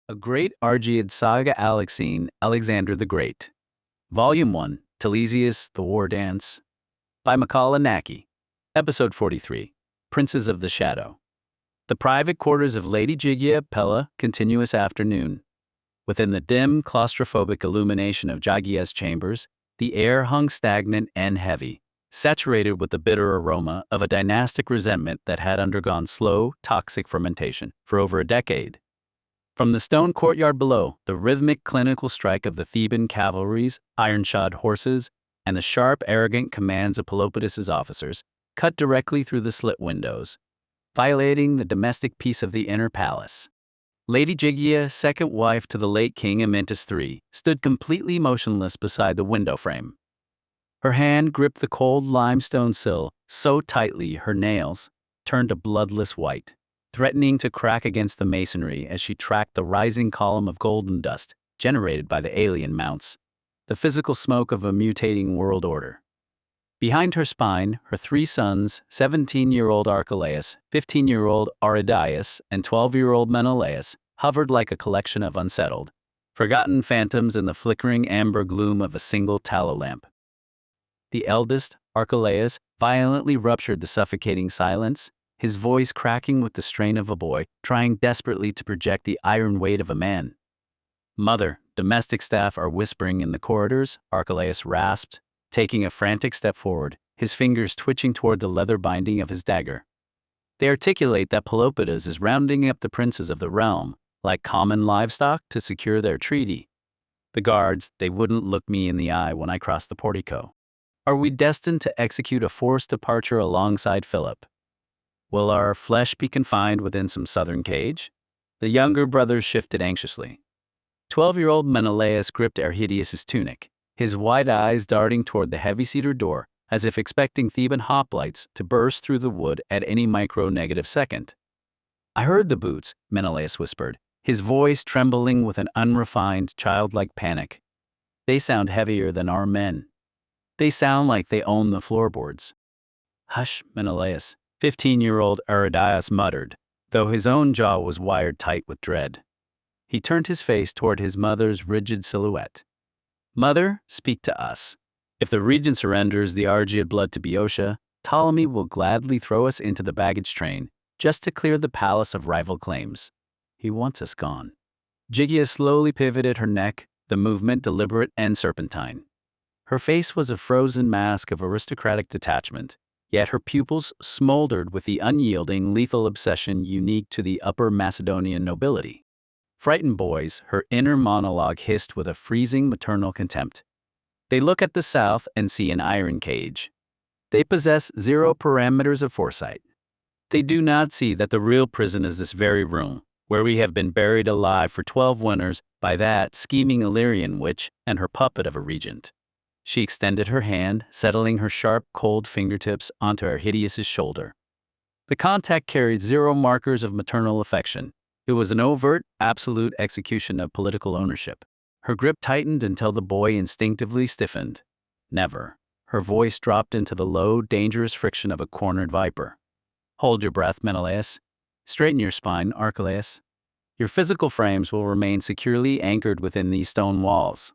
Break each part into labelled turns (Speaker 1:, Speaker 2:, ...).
Speaker 1: A Great Argead Saga ALEXEIN, Alexander the Great. Volume 1, Telesias, The War Dance. By Naki. Episode 43, Princes of the Shadow. The private quarters of Lady Argead, Pella, continuous afternoon. Within the dim, claustrophobic illumination of Argead's chambers, the air hung stagnant and heavy, saturated with the bitter aroma of a dynastic resentment that had undergone slow, toxic fermentation for over a decade. From the stone courtyard below, the rhythmic clinical strike of the Theban cavalry's iron-shod horses and the sharp, arrogant commands of Pelopidas's officers cut directly through the slit windows, violating the domestic peace of the inner palace. Lady Argead, second wife to the late King Amyntas III, stood completely motionless beside the window frame. Her hand gripped the cold limestone sill so tightly her nails turned a bloodless white, threatening to crack against the masonry as she tracked the rising column of golden dust generated by the alien mounts, the physical smoke of a mutating world order. Behind her spine, her three sons, 17-year-old Archelaus, 15-year-old Aridaeus, and 12-year-old Menelaus, hovered like a collection of unsettled, forgotten phantoms in the flickering amber gloom of a single tallow lamp. The eldest, Archelaus, violently ruptured the suffocating silence, his voice cracking with the strain of a boy trying desperately to project the iron weight of a man. "Mother, domestic staff are whispering in the corridors," Archelaus rasped, taking a frantic step forward, his fingers twitching toward the leather binding of his dagger. "They articulate that Pelopidas is rounding up the princes of the realm, like common livestock, to secure their treaty. The guards, they wouldn't look me in the eye when I crossed the portico. Are we destined to execute a forced departure alongside Philip? Will our flesh be confined within some southern cage?" The younger brothers shifted anxiously. 12-year-old Menelaus gripped Argead's tunic, his wide eyes darting toward the heavy cedar door, as if expecting Theban hoplites to burst through the wood at any micro-negative second. "I heard the boots," Menelaus whispered, his voice trembling with an unrefined, childlike panic. "They sound heavier than our men. They sound like they own the floorboards." "Hush, Menelaus," 15-year-old Aridaeus muttered, though his own jaw was wired tight with dread. He turned his face toward his mother's rigid silhouette. "Mother, speak to us. If the regent surrenders the Argead blood to Boeotia, Ptolemy will gladly throw us into the baggage train, just to clear the palace of rival claims. He wants us gone." Argead slowly pivoted her neck, the movement deliberate and serpentine. Her face was a frozen mask of aristocratic detachment, yet her pupils smoldered with the unyielding, lethal obsession unique to the upper Macedonian nobility. "Frightened boys," her inner monologue hissed with a freezing maternal contempt. "They look at the south and see an iron cage. They possess zero parameters of foresight. They do not see that the real prison is this very room, where we have been buried alive for 12 winters by that scheming Illyrian witch and her puppet of a regent." She extended her hand, settling her sharp, cold fingertips onto Argead's shoulder. The contact carried zero markers of maternal affection. It was an overt, absolute execution of political ownership. Her grip tightened until the boy instinctively stiffened. "Never." Her voice dropped into the low, dangerous friction of a cornered viper. "Hold your breath, Menelaus. Straighten your spine, Archelaus. Your physical frames will remain securely anchored within these stone walls.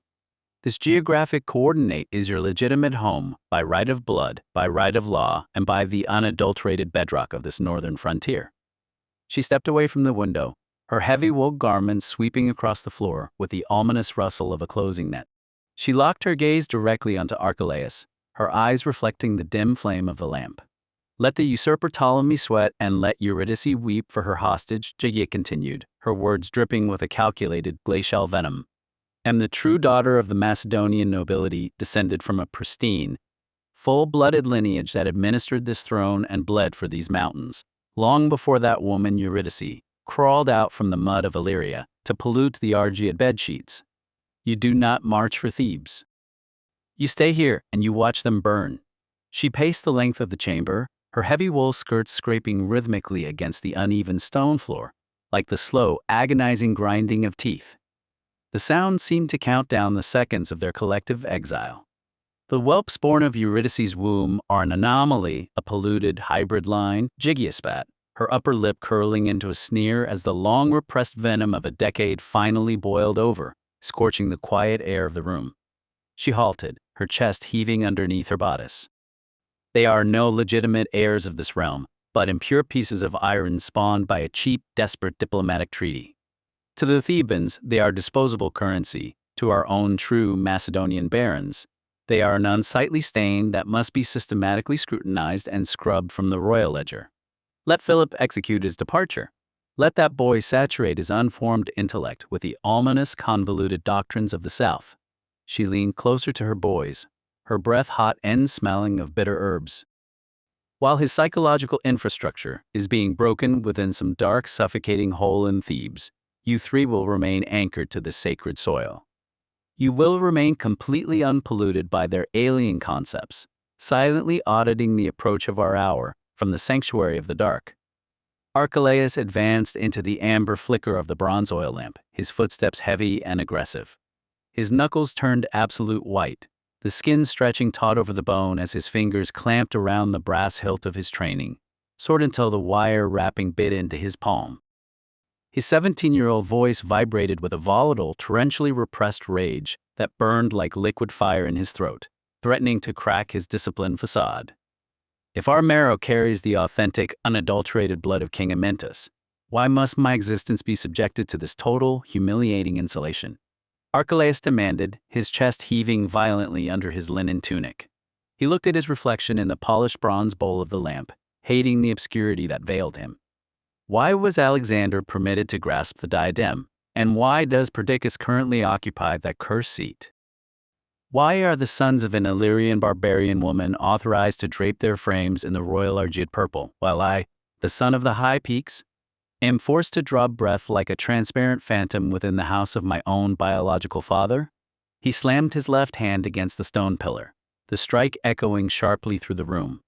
Speaker 1: This geographic coordinate is your legitimate home, by right of blood, by right of law, and by the unadulterated bedrock of this northern frontier." She stepped away from the window, her heavy wool garments sweeping across the floor with the ominous rustle of a closing net. She locked her gaze directly onto Archelaus, her eyes reflecting the dim flame of the lamp. "Let the usurper Ptolemy sweat and let Eurydice weep for her hostage," Argead continued, her words dripping with a calculated glacial venom. "Am the true daughter of the Macedonian nobility, descended from a pristine, full-blooded lineage that administered this throne and bled for these mountains, long before that woman Eurydice crawled out from the mud of Illyria to pollute the Argead bedsheets. You do not march for Thebes. You stay here and you watch them burn." She paced the length of the chamber, her heavy wool skirts scraping rhythmically against the uneven stone floor, like the slow, agonizing grinding of teeth. The sound seemed to count down the seconds of their collective exile. "The whelps born of Eurydice's womb are an anomaly, a polluted hybrid line," Argead spat, her upper lip curling into a sneer as the long-repressed venom of a decade finally boiled over, scorching the quiet air of the room. She halted, her chest heaving underneath her bodice. They are no legitimate heirs of this realm, but impure pieces of iron spawned by a cheap, desperate diplomatic treaty. To the Thebans, they are disposable currency. To our own true Macedonian barons, they are an unsightly stain that must be systematically scrutinized and scrubbed from the royal ledger. Let Philip execute his departure. Let that boy saturate his unformed intellect with the ominous, convoluted doctrines of the South. She leaned closer to her boys, her breath hot and smelling of bitter herbs. While his psychological infrastructure is being broken within some dark, suffocating hole in Thebes, you three will remain anchored to this sacred soil. You will remain completely unpolluted by their alien concepts, silently auditing the approach of our hour from the sanctuary of the dark. Archelaus advanced into the amber flicker of the bronze oil lamp, his footsteps heavy and aggressive. His knuckles turned absolute white, the skin stretching taut over the bone as his fingers clamped around the brass hilt of his training, sword until the wire wrapping bit into his palm. His 17-year-old voice vibrated with a volatile, torrentially repressed rage that burned like liquid fire in his throat, threatening to crack his disciplined facade. If our marrow carries the authentic, unadulterated blood of King Amyntas, why must my existence be subjected to this total, humiliating insulation? Archelaus demanded, his chest heaving violently under his linen tunic. He looked at his reflection in the polished bronze bowl of the lamp, hating the obscurity that veiled him. Why was Alexander permitted to grasp the diadem, and why does Perdiccas currently occupy that cursed seat? Why are the sons of an Illyrian barbarian woman authorized to drape their frames in the royal Argead purple, while I, the son of the high peaks, am forced to draw breath like a transparent phantom within the house of my own biological father? He slammed his left hand against the stone pillar, the strike echoing sharply through the room.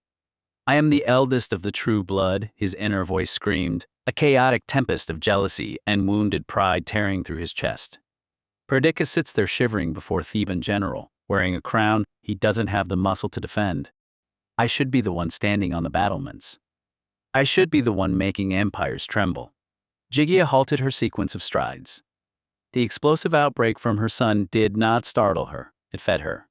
Speaker 1: I am the eldest of the true blood, his inner voice screamed, a chaotic tempest of jealousy and wounded pride tearing through his chest. Perdiccas sits there shivering before Theban general, wearing a crown he doesn't have the muscle to defend. I should be the one standing on the battlements. I should be the one making empires tremble. Gygia halted her sequence of strides. The explosive outbreak from her son did not startle her, it fed her.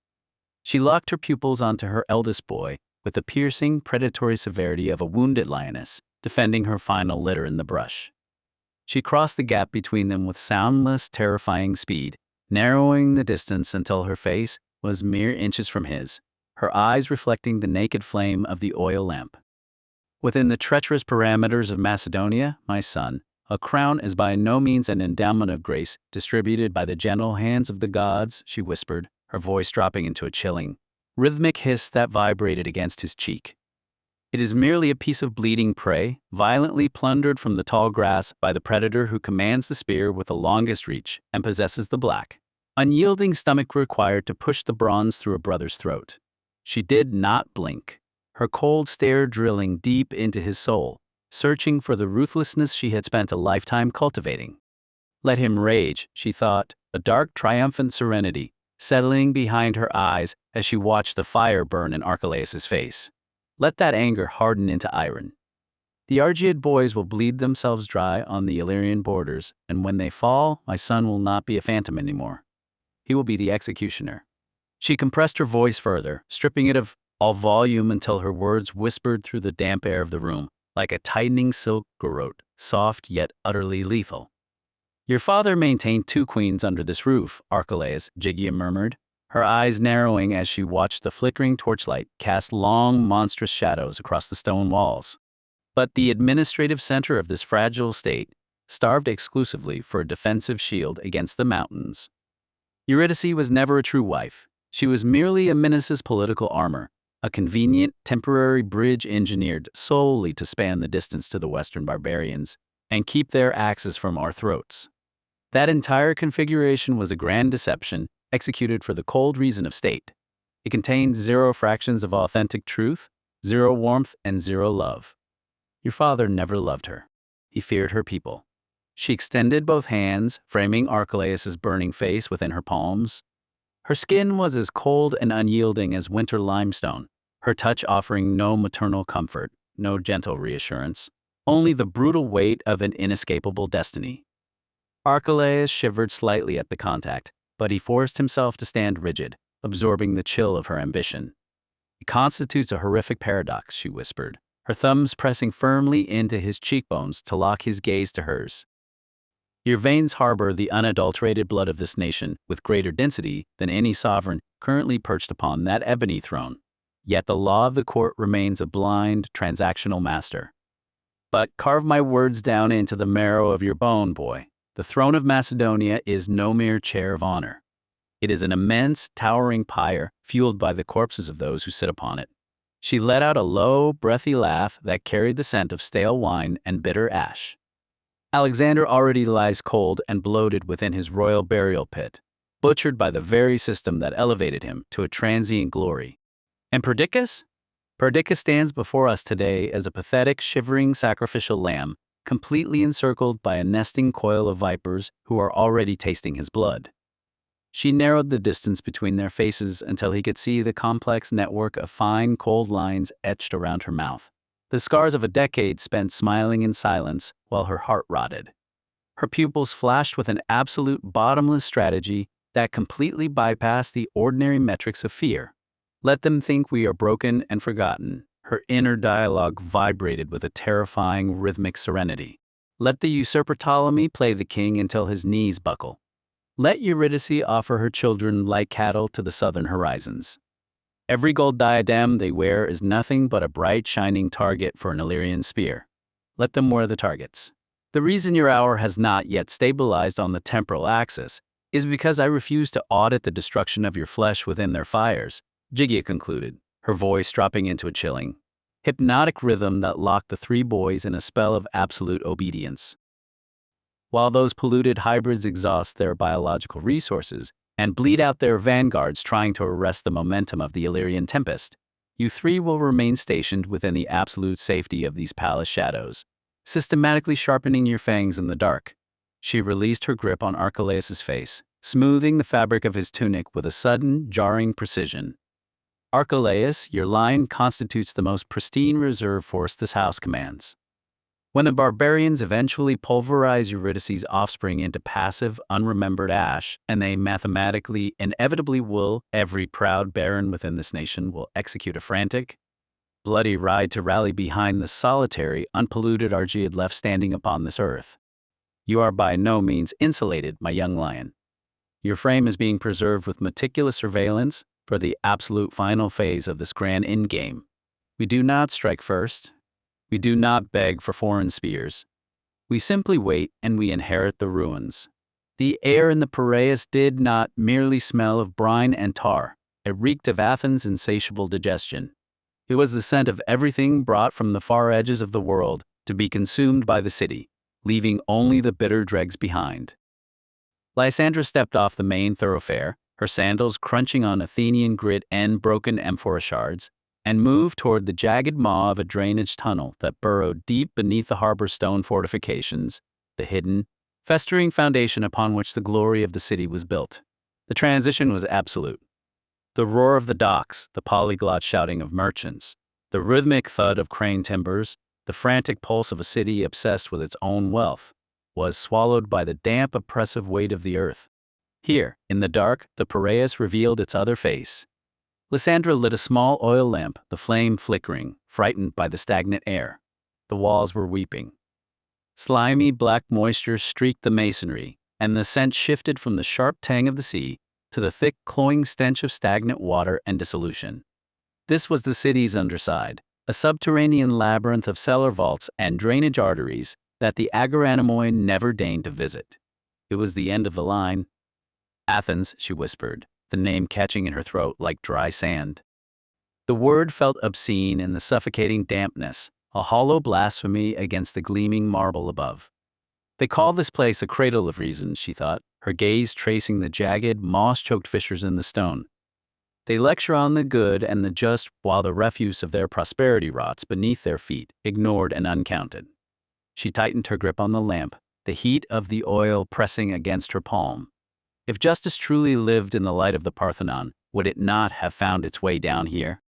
Speaker 1: She locked her pupils onto her eldest boy with the piercing, predatory severity of a wounded lioness, defending her final litter in the brush. She crossed the gap between them with soundless, terrifying speed, narrowing the distance until her face was mere inches from his, her eyes reflecting the naked flame of the oil lamp. Within the treacherous parameters of Macedonia, my son, a crown is by no means an endowment of grace distributed by the gentle hands of the gods, she whispered, her voice dropping into a chilling, rhythmic hiss that vibrated against his cheek. It is merely a piece of bleeding prey, violently plundered from the tall grass by the predator who commands the spear with the longest reach and possesses the black, unyielding stomach required to push the bronze through a brother's throat. She did not blink, her cold stare drilling deep into his soul, searching for the ruthlessness she had spent a lifetime cultivating. Let him rage, she thought, a dark, triumphant serenity settling behind her eyes as she watched the fire burn in Archelaus's face. Let that anger harden into iron. The Argead boys will bleed themselves dry on the Illyrian borders, and when they fall, my son will not be a phantom anymore. He will be the executioner. She compressed her voice further, stripping it of all volume until her words whispered through the damp air of the room, like a tightening silk garrote, soft yet utterly lethal. Your father maintained 2 queens under this roof, Archelaus, Gygia murmured, her eyes narrowing as she watched the flickering torchlight cast long, monstrous shadows across the stone walls. But the administrative center of this fragile state starved exclusively for a defensive shield against the mountains. Eurydice was never a true wife. She was merely Amyntas's political armor, a convenient, temporary bridge engineered solely to span the distance to the western barbarians and keep their axes from our throats. That entire configuration was a grand deception executed for the cold reason of state. It contained 0 fractions of authentic truth, 0 warmth, and 0 love. Your father never loved her. He feared her people. She extended both hands, framing Archelaus's burning face within her palms. Her skin was as cold and unyielding as winter limestone, her touch offering no maternal comfort, no gentle reassurance, only the brutal weight of an inescapable destiny. Archelaus shivered slightly at the contact, but he forced himself to stand rigid, absorbing the chill of her ambition. "It constitutes a horrific paradox," she whispered, her thumbs pressing firmly into his cheekbones to lock his gaze to hers. "Your veins harbor the unadulterated blood of this nation with greater density than any sovereign currently perched upon that ebony throne. Yet the law of the court remains a blind, transactional master. But carve my words down into the marrow of your bone, boy. The throne of Macedonia is no mere chair of honor. It is an immense, towering pyre fueled by the corpses of those who sit upon it." She let out a low, breathy laugh that carried the scent of stale wine and bitter ash. "Alexander already lies cold and bloated within his royal burial pit, butchered by the very system that elevated him to a transient glory. And Perdiccas? Perdiccas stands before us today as a pathetic, shivering sacrificial lamb, completely encircled by a nesting coil of vipers who are already tasting his blood." She narrowed the distance between their faces until he could see the complex network of fine, cold lines etched around her mouth, the scars of a decade spent smiling in silence while her heart rotted. Her pupils flashed with an absolute bottomless strategy that completely bypassed the ordinary metrics of fear. "Let them think we are broken and forgotten." Her inner dialogue vibrated with a terrifying rhythmic serenity. "Let the usurper Ptolemy play the king until his knees buckle. Let Eurydice offer her children like cattle to the southern horizons. Every gold diadem they wear is nothing but a bright, shining target for an Illyrian spear. Let them wear the targets. The reason your hour has not yet stabilized on the temporal axis is because I refuse to audit the destruction of your flesh within their fires," Gygia concluded, her voice dropping into a chilling, hypnotic rhythm that locked the three boys in a spell of absolute obedience. "While those polluted hybrids exhaust their biological resources and bleed out their vanguards trying to arrest the momentum of the Illyrian tempest, you three will remain stationed within the absolute safety of these palace shadows, systematically sharpening your fangs in the dark." She released her grip on Archelaus's face, smoothing the fabric of his tunic with a sudden, jarring precision. "Archelaus, your line constitutes the most pristine reserve force this house commands. When the barbarians eventually pulverize Eurydice's offspring into passive, unremembered ash, and they mathematically, inevitably will, every proud baron within this nation will execute a frantic, bloody ride to rally behind the solitary, unpolluted Argead left standing upon this earth. You are by no means insulated, my young lion. Your frame is being preserved with meticulous surveillance for the absolute final phase of this grand endgame. We do not strike first. We do not beg for foreign spears. We simply wait and we inherit the ruins." The air in the Piraeus did not merely smell of brine and tar. It reeked of Athens' insatiable digestion. It was the scent of everything brought from the far edges of the world to be consumed by the city, leaving only the bitter dregs behind. Lysandra stepped off the main thoroughfare, her sandals crunching on Athenian grit and broken amphora shards, and moved toward the jagged maw of a drainage tunnel that burrowed deep beneath the harbor stone fortifications, the hidden, festering foundation upon which the glory of the city was built. The transition was absolute. The roar of the docks, the polyglot shouting of merchants, the rhythmic thud of crane timbers, the frantic pulse of a city obsessed with its own wealth, was swallowed by the damp, oppressive weight of the earth. Here, in the dark, the Piraeus revealed its other face. Lysandra lit a small oil lamp, the flame flickering, frightened by the stagnant air. The walls were weeping. Slimy black moisture streaked the masonry, and the scent shifted from the sharp tang of the sea to the thick, cloying stench of stagnant water and dissolution. This was the city's underside, a subterranean labyrinth of cellar vaults and drainage arteries that the Agaranamoy never deigned to visit. It was the end of the line. "Athens," she whispered, the name catching in her throat like dry sand. The word felt obscene in the suffocating dampness, a hollow blasphemy against the gleaming marble above. "They call this place a cradle of reason," she thought, her gaze tracing the jagged, moss-choked fissures in the stone. "They lecture on the good and the just while the refuse of their prosperity rots beneath their feet, ignored and uncounted." She tightened her grip on the lamp, the heat of the oil pressing against her palm. If justice truly lived in the light of the Parthenon, would it not have found its way down here?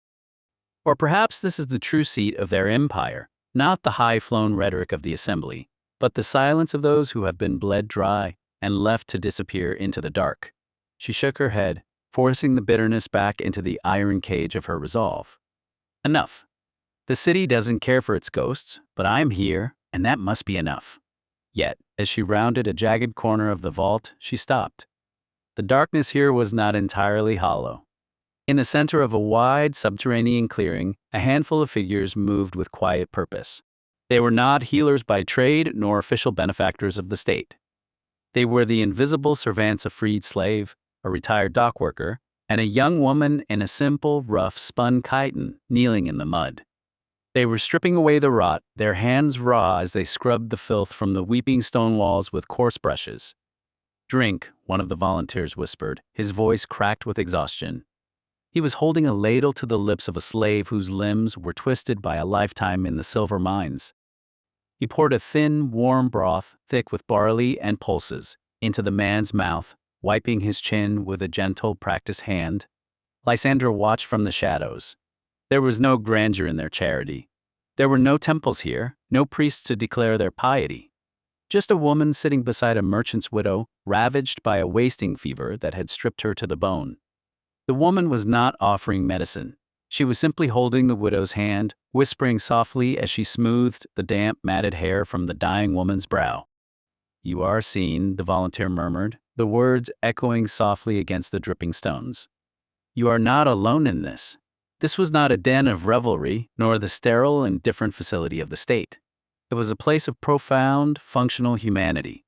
Speaker 1: Or perhaps this is the true seat of their empire, Not the high-flown rhetoric of the assembly, but the silence of those who have been bled dry and left to disappear into the dark. She shook her head, forcing the bitterness back into the iron cage of her resolve. Enough. The city doesn't care for its ghosts, but I'm here, and that must be enough. Yet, as she rounded a jagged corner of the vault, she stopped. The darkness here was not entirely hollow. In the center of a wide subterranean clearing, a handful of figures moved with quiet purpose. They were not healers by trade nor official benefactors of the state. They were the invisible servants of freed slave, a retired dock worker, and a young woman in a simple, rough spun chiton kneeling in the mud. They were stripping away the rot, their hands raw as they scrubbed the filth from the weeping stone walls with coarse brushes. "Drink," one of the volunteers whispered, his voice cracked with exhaustion. He was holding a ladle to the lips of a slave whose limbs were twisted by a lifetime in the silver mines. He poured a thin, warm broth, thick with barley and pulses, into the man's mouth, wiping his chin with a gentle, practiced hand. Lysander watched from the shadows. There was no grandeur in their charity. There were no temples here, no priests to declare their piety. Just a woman sitting beside a merchant's widow, ravaged by a wasting fever that had stripped her to the bone. The woman was not offering medicine. She was simply holding the widow's hand, whispering softly as she smoothed the damp, matted hair from the dying woman's brow. "You are seen," the volunteer murmured, the words echoing softly against the dripping stones. "You are not alone in this. This was not a den of revelry, nor the sterile and indifferent facility of the state. It was a place of profound, functional humanity.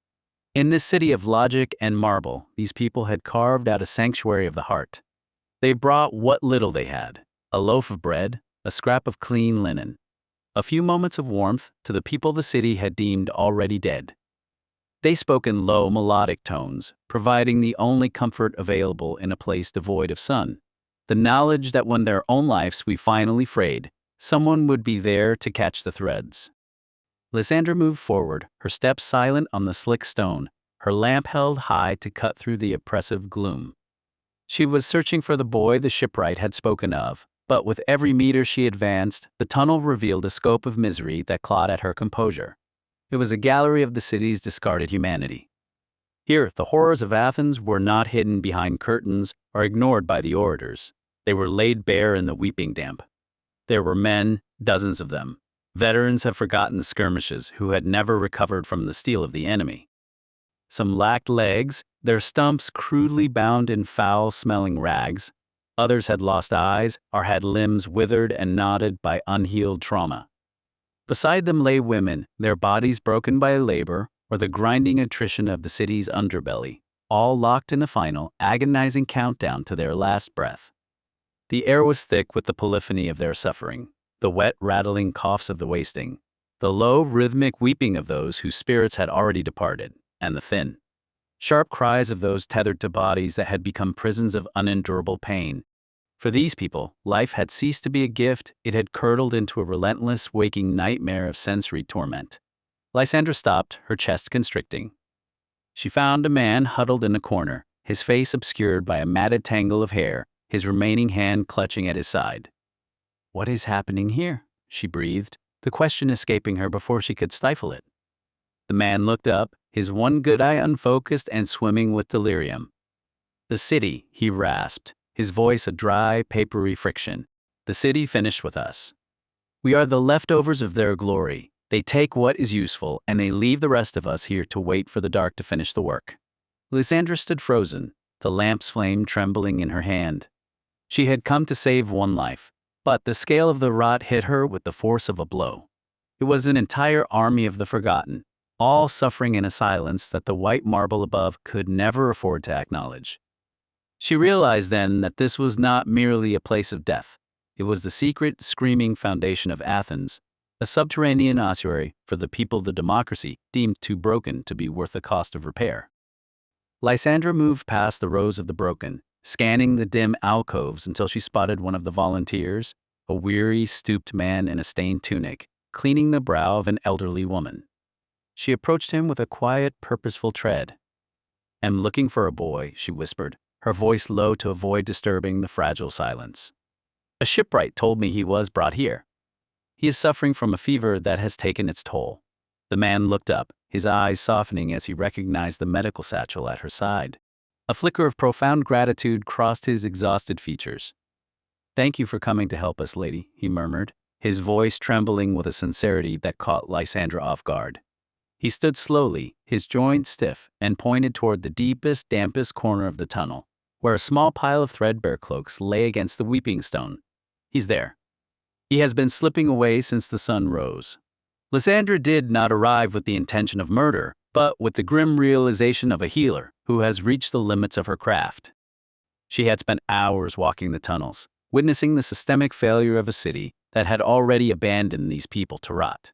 Speaker 1: In this city of logic and marble, these people had carved out a sanctuary of the heart. They brought what little they had, a loaf of bread, a scrap of clean linen, a few moments of warmth to the people the city had deemed already dead. They spoke in low, melodic tones, providing the only comfort available in a place devoid of sun. The knowledge that when their own lives we finally frayed, someone would be there to catch the threads." Lysander moved forward, her steps silent on the slick stone, her lamp held high to cut through the oppressive gloom. She was searching for the boy the shipwright had spoken of, but with every meter she advanced, the tunnel revealed a scope of misery that clawed at her composure. It was a gallery of the city's discarded humanity. Here, the horrors of Athens were not hidden behind curtains or ignored by the orators. They were laid bare in the weeping damp. There were men, dozens of them, veterans of forgotten skirmishes who had never recovered from the steel of the enemy. Some lacked legs, their stumps crudely bound in foul-smelling rags. Others had lost eyes or had limbs withered and knotted by unhealed trauma. Beside them lay women, their bodies broken by labor or the grinding attrition of the city's underbelly, all locked in the final, agonizing countdown to their last breath. The air was thick with the polyphony of their suffering, the wet, rattling coughs of the wasting, the low, rhythmic weeping of those whose spirits had already departed, and the thin, sharp cries of those tethered to bodies that had become prisons of unendurable pain. For these people, life had ceased to be a gift, it had curdled into a relentless, waking nightmare of sensory torment. Lysander stopped, her chest constricting. She found a man huddled in a corner, his face obscured by a matted tangle of hair, his remaining hand clutching at his side. "What is happening here?" she breathed, the question escaping her before she could stifle it. The man looked up, his one good eye unfocused and swimming with delirium. "The city," he rasped, his voice a dry, papery friction. "The city finished with us. We are the leftovers of their glory. They take what is useful, and they leave the rest of us here to wait for the dark to finish the work." Lysander stood frozen, the lamp's flame trembling in her hand. She had come to save one life, but the scale of the rot hit her with the force of a blow. It was an entire army of the forgotten, all suffering in a silence that the white marble above could never afford to acknowledge. She realized then that this was not merely a place of death. It was the secret, screaming foundation of Athens, a subterranean ossuary for the people the democracy deemed too broken to be worth the cost of repair. Lysander moved past the rows of the broken, scanning the dim alcoves until she spotted one of the volunteers, a weary, stooped man in a stained tunic, cleaning the brow of an elderly woman. She approached him with a quiet, purposeful tread. "Am looking for a boy," she whispered, her voice low to avoid disturbing the fragile silence. "A shipwright told me he was brought here." He is suffering from a fever that has taken its toll. The man looked up, his eyes softening as he recognized the medical satchel at her side. A flicker of profound gratitude crossed his exhausted features. "Thank you for coming to help us, lady," he murmured, his voice trembling with a sincerity that caught Lysandra off guard. He stood slowly, his joints stiff, and pointed toward the deepest, dampest corner of the tunnel, where a small pile of threadbare cloaks lay against the weeping stone. "He's there. He has been slipping away since the sun rose." Lysandra did not arrive with the intention of murder, but with the grim realization of a healer who has reached the limits of her craft. She had spent hours walking the tunnels, witnessing the systemic failure of a city that had already abandoned these people to rot.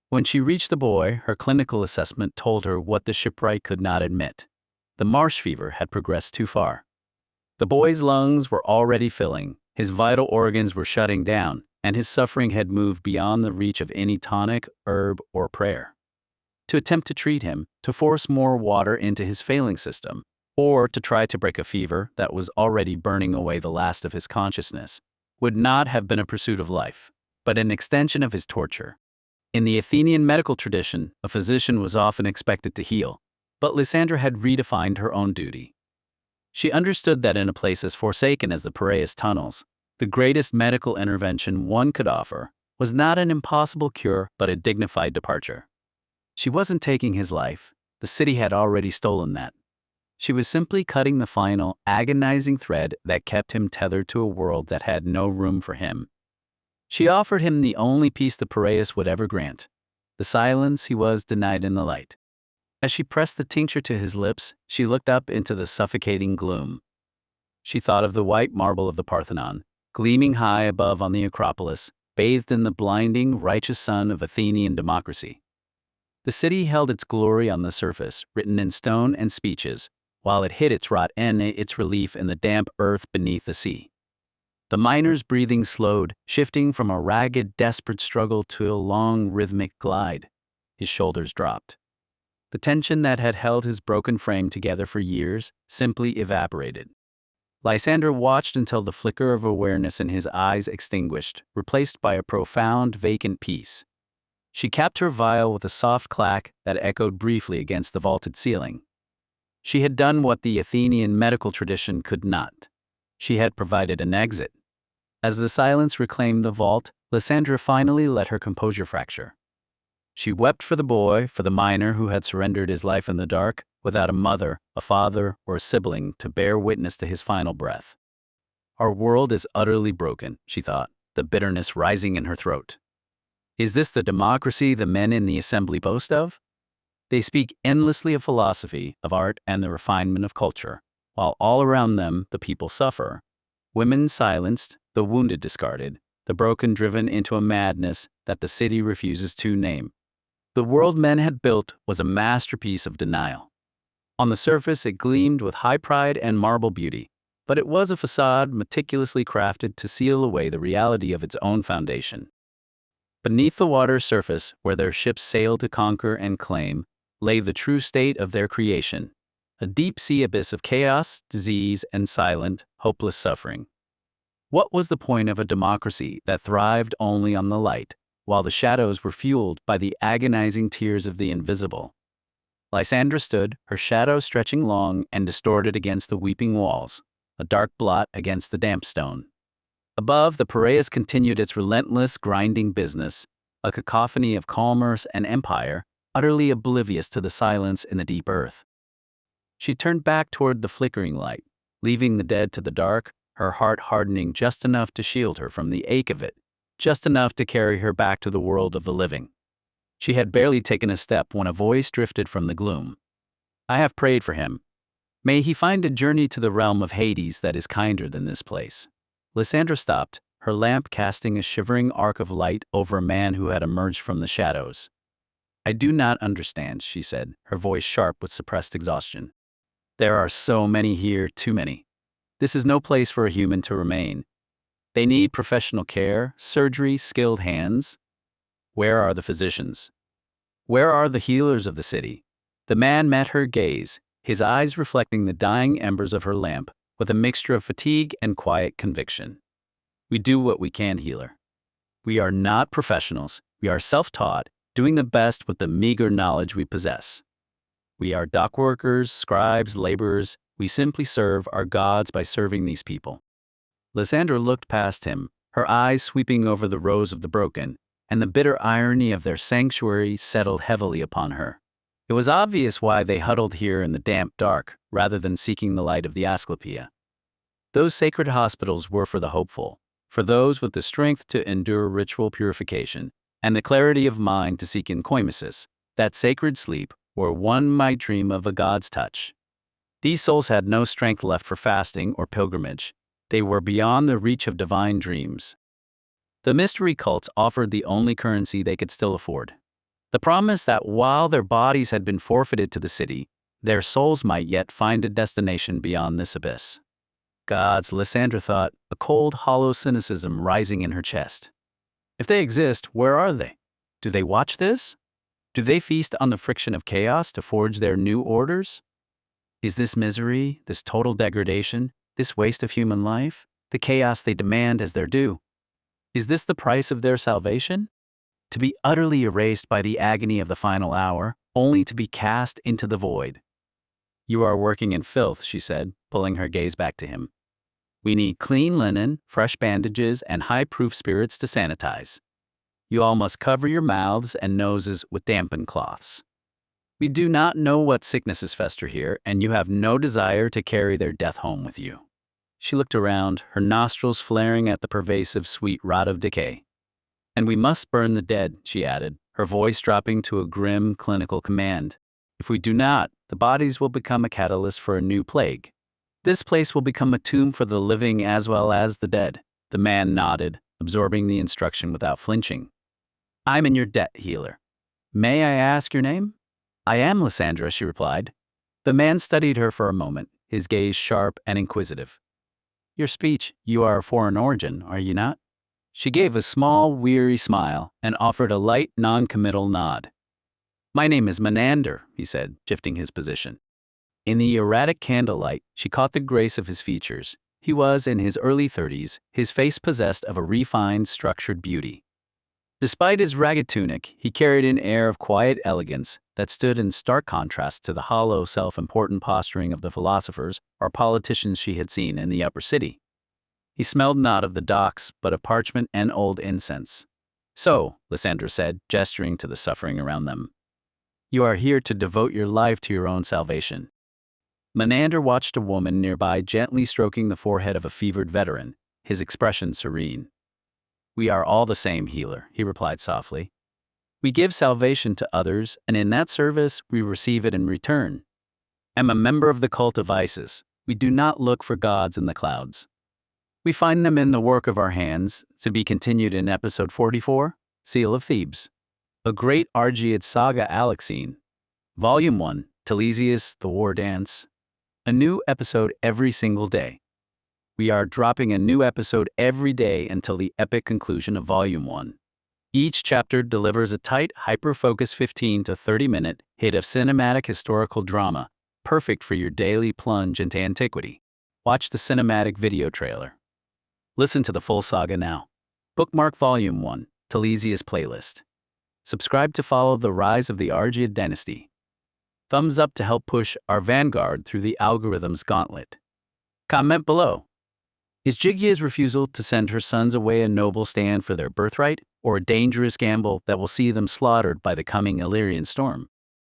Speaker 1: When she reached the boy, her clinical assessment told her what the shipwright could not admit. The marsh fever had progressed too far. The boy's lungs were already filling, his vital organs were shutting down, and his suffering had moved beyond the reach of any tonic, herb, or prayer. To attempt to treat him, to force more water into his failing system, or to try to break a fever that was already burning away the last of his consciousness, would not have been a pursuit of life, but an extension of his torture. In the Athenian medical tradition, a physician was often expected to heal, but Lysandra had redefined her own duty. She understood that in a place as forsaken as the Piraeus tunnels, the greatest medical intervention one could offer was not an impossible cure but a dignified departure. She wasn't taking his life, the city had already stolen that. She was simply cutting the final, agonizing thread that kept him tethered to a world that had no room for him. She offered him the only peace the Piraeus would ever grant, the silence he was denied in the light. As she pressed the tincture to his lips, she looked up into the suffocating gloom. She thought of the white marble of the Parthenon, gleaming high above on the Acropolis, bathed in the blinding, righteous sun of Athenian democracy. The city held its glory on the surface, written in stone and speeches, while it hid its rot and its relief in the damp earth beneath the sea. The miner's breathing slowed, shifting from a ragged, desperate struggle to a long, rhythmic glide. His shoulders dropped. The tension that had held his broken frame together for years simply evaporated. Lysandra watched until the flicker of awareness in his eyes extinguished, replaced by a profound, vacant peace. She capped her vial with a soft clack that echoed briefly against the vaulted ceiling. She had done what the Athenian medical tradition could not. She had provided an exit. As the silence reclaimed the vault, Lysandra finally let her composure fracture. She wept for the boy, for the miner who had surrendered his life in the dark, without a mother, a father, or a sibling to bear witness to his final breath. Our world is utterly broken, she thought, the bitterness rising in her throat. Is this the democracy the men in the assembly boast of? They speak endlessly of philosophy, of art, and the refinement of culture, while all around them the people suffer. Women silenced, the wounded discarded, the broken driven into a madness that the city refuses to name. The world men had built was a masterpiece of denial. On the surface, it gleamed with high pride and marble beauty, but it was a facade meticulously crafted to seal away the reality of its own foundation. Beneath the water's surface, where their ships sailed to conquer and claim, lay the true state of their creation, a deep-sea abyss of chaos, disease, and silent, hopeless suffering. What was the point of a democracy that thrived only on the light, while the shadows were fueled by the agonizing tears of the invisible? Lysandra stood, her shadow stretching long and distorted against the weeping walls, a dark blot against the damp stone. Above, the Piraeus continued its relentless, grinding business, a cacophony of commerce and empire, utterly oblivious to the silence in the deep earth. She turned back toward the flickering light, leaving the dead to the dark, her heart hardening just enough to shield her from the ache of it, just enough to carry her back to the world of the living. She had barely taken a step when a voice drifted from the gloom. "I have prayed for him. May he find a journey to the realm of Hades that is kinder than this place." Lysandra stopped, her lamp casting a shivering arc of light over a man who had emerged from the shadows. "I do not understand," she said, her voice sharp with suppressed exhaustion. "There are so many here, too many. This is no place for a human to remain. They need professional care, surgery, skilled hands. Where are the physicians? Where are the healers of the city?" The man met her gaze, his eyes reflecting the dying embers of her lamp, with a mixture of fatigue and quiet conviction. "We do what we can, healer. We are not professionals. We are self-taught, doing the best with the meager knowledge we possess. We are dock workers, scribes, laborers. We simply serve our gods by serving these people. Lysandra looked past him, her eyes sweeping over the rows of the broken, and the bitter irony of their sanctuary settled heavily upon her. It was obvious why they huddled here in the damp dark, rather than seeking the light of the Asclepia. Those sacred hospitals were for the hopeful, for those with the strength to endure ritual purification, and the clarity of mind to seek enkoimesis, that sacred sleep where one might dream of a god's touch. These souls had no strength left for fasting or pilgrimage. They were beyond the reach of divine dreams. The mystery cults offered the only currency they could still afford. The promise that while their bodies had been forfeited to the city, their souls might yet find a destination beyond this abyss. Gods, Lysandra thought, a cold, hollow cynicism rising in her chest. If they exist, where are they? Do they watch this? Do they feast on the friction of chaos to forge their new orders? Is this misery, this total degradation, this waste of human life, the chaos they demand as their due? Is this the price of their salvation? To be utterly erased by the agony of the final hour, only to be cast into the void. You are working in filth, she said, pulling her gaze back to him. We need clean linen, fresh bandages, and high-proof spirits to sanitize. You all must cover your mouths and noses with dampened cloths. We do not know what sicknesses fester here, and you have no desire to carry their death home with you. She looked around, her nostrils flaring at the pervasive sweet rot of decay. And we must burn the dead, she added, her voice dropping to a grim clinical command. If we do not, the bodies will become a catalyst for a new plague. This place will become a tomb for the living as well as the dead. The man nodded, absorbing the instruction without flinching. I'm in your debt, healer. May I ask your name? I am Lysandra, she replied. The man studied her for a moment, his gaze sharp and inquisitive. Your speech, you are of foreign origin, are you not? She gave a small, weary smile and offered a light, non-committal nod. My name is Menander, he said, shifting his position. In the erratic candlelight, she caught the grace of his features. He was in his early 30s, his face possessed of a refined, structured beauty. Despite his ragged tunic, he carried an air of quiet elegance that stood in stark contrast to the hollow, self-important posturing of the philosophers or politicians she had seen in the upper city. He smelled not of the docks, but of parchment and old incense. So, Lysandra said, gesturing to the suffering around them, you are here to devote your life to your own salvation. Menander watched a woman nearby gently stroking the forehead of a fevered veteran, his expression serene. We are all the same, healer, he replied softly. We give salvation to others, and in that service, we receive it in return. I'm a member of the cult of Isis. We do not look for gods in the clouds. We find them in the work of our hands, to be continued in episode 44, Seal of Thebes. A Great Argead Saga ALEXEIN. Volume 1, Telesias, the War Dance. A new episode every single day. We are dropping a new episode every day until the epic conclusion of Volume 1. Each chapter delivers a tight, hyper-focused 15 to 30-minute hit of cinematic historical drama, perfect for your daily plunge into antiquity. Watch the cinematic video trailer. Listen to the full saga now. Bookmark Volume 1, Telesias playlist. Subscribe to follow the rise of the Argead dynasty. Thumbs up to help push our vanguard through the algorithm's gauntlet. Comment below. Is Jigya's refusal to send her sons away a noble stand for their birthright, or a dangerous gamble that will see them slaughtered by the coming Illyrian storm?